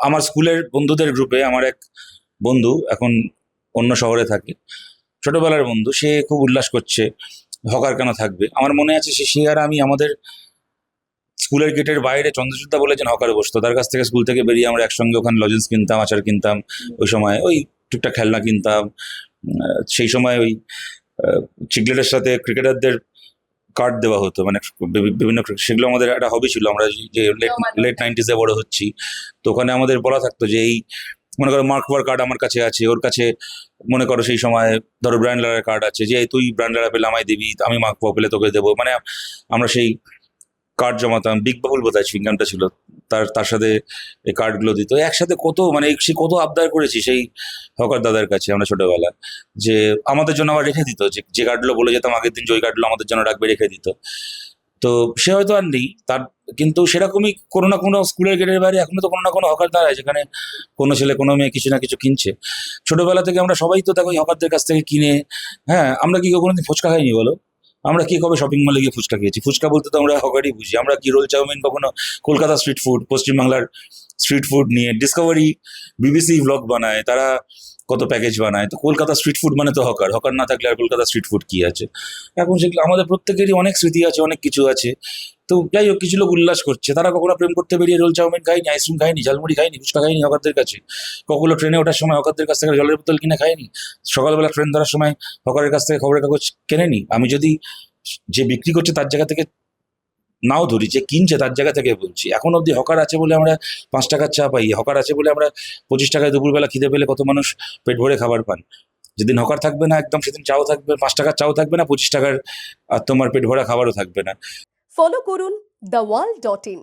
আমার স্কুলের বন্ধুদের গ্রুপে আমার এক বন্ধু এখন অন্য শহরে থাকে, ছোটবেলার বন্ধু, সে খুব উল্লাস করছে হকার কেন থাকবে। আমার মনে আছে সে আর আমি আমাদের স্কুলের গেটের বাইরে চন্দ্রচূড়া বলে একজন হকারে বসতো, তার কাছ থেকে স্কুল থেকে বেরিয়ে আমরা একসঙ্গে ওখানে লজেন্স কিনতাম, আচার কিনতাম, ওই সময় ওই টুকটাক খেলনা কিনতাম। সেই সময় ওই চিকলেটের সাথে ক্রিকেটারদের কার্ড দেওয়া হতো, মানে বিভিন্ন সেগুলো আমাদের একটা হবি ছিল। আমরা যে লেট নাইনটিজে বড় হচ্ছি, তো ওখানে আমাদের বলা থাকতো যে এই মনে করো মার্ক ওয়ার কার্ড আমার কাছে আছে, ওর কাছে মনে করো সেই সময় ধরো ব্র্যান্ডলারের কার্ড আছে, যে তুই ব্র্যান্ডলার পেলে আমায় দিবি, আমি মার্ক ওয়ার পেলে তোকে দেবো, মানে আমরা সেই কার্ড জমাতাম। বিগ বাবুল বোধহয় চুইংগামটা ছিল, তার তার সাথে এই কার্ডগুলো দিত একসাথে। কত মানে সে কত আবদার করেছি সেই হকার দাদার কাছে আমরা ছোটবেলা, যে আমাদের জন্য আবার রেখে দিত, যে কার্ডগুলো বলে যেতাম আগের দিন যে ওই কার্ডগুলো আমাদের জন্য রাখবে, রেখে দিত। তো সে হয়তো আর নেই তার, কিন্তু সেরকমই কোনো না কোনো স্কুলের গেটের বাইরে এখনো তো কোনো না কোনো হকার দাঁড়ায়, যেখানে কোনো ছেলে কোনো মেয়ে কিছু না কিছু কিনছে। ছোটবেলা থেকে আমরা সবাই তো দেখো ওই হকারদের কাছ থেকে কিনে। হ্যাঁ, আমরা কি কোনোদিন ফুচকা খাইনি বলো? আমরা কি কবে শপিং মলে গিয়ে ফুচকা খেয়েছি? ফুচকা বলতে তো আমরা হকারই বুঝি। আমরা কি রোল চাউমিন কখনো কলকাতা স্ট্রিট ফুড, পশ্চিমবাংলার স্ট্রিট ফুড নিয়ে ডিসকভারি, বিবিসি ব্লগ বানায়, তারা কত প্যাকেজ বানায়। তো কলকাতা স্ট্রিট ফুড মানে তো হকার, হকার না থাকলে আর কলকাতা স্ট্রিট ফুড কি আছে? এখন সেগুলো আমাদের প্রত্যেকেরই অনেক স্মৃতি আছে, অনেক কিছু আছে। তো যাই হোক, কিছু লোক উল্লাস করছে, তারা কখনো প্রেম করতে বেরিয়ে রোল চাউমিন খায়নি, আইসক্রিম খায়নি, ঝালমুড়ি খায়নি, ফুচকা খায়নি হকারদের কাছে। কখনো ট্রেনে ওঠার সময় হকারদের কাছ থেকে জলের বোতল কিনে খায়নি। সকালবেলা ট্রেন ধরার সময় হকারের কাছ থেকে খবরের কাগজ কেনেনি। আমি যদি যে বিক্রি করছে তার জায়গা থেকে নাও ধরি, যে কিনছে তার জায়গা থেকে বলছি, এখন অব্দি হকার আছে বলে আমরা 5 টাকার চা পাই, হকার আছে বলে আমরা 25 টাকায় দুপুরবেলা খিদে পেলে কত মানুষ পেট ভরে খাবার পান। যেদিন হকার থাকবে না একদম, সেদিন চাও থাকবে, 5 টাকার চাও থাকবে না, 25 টাকার আর তোমার পেট ভরা খাবারও থাকবে না। ফলো করুন দ্য ওয়ার্ল্ড.in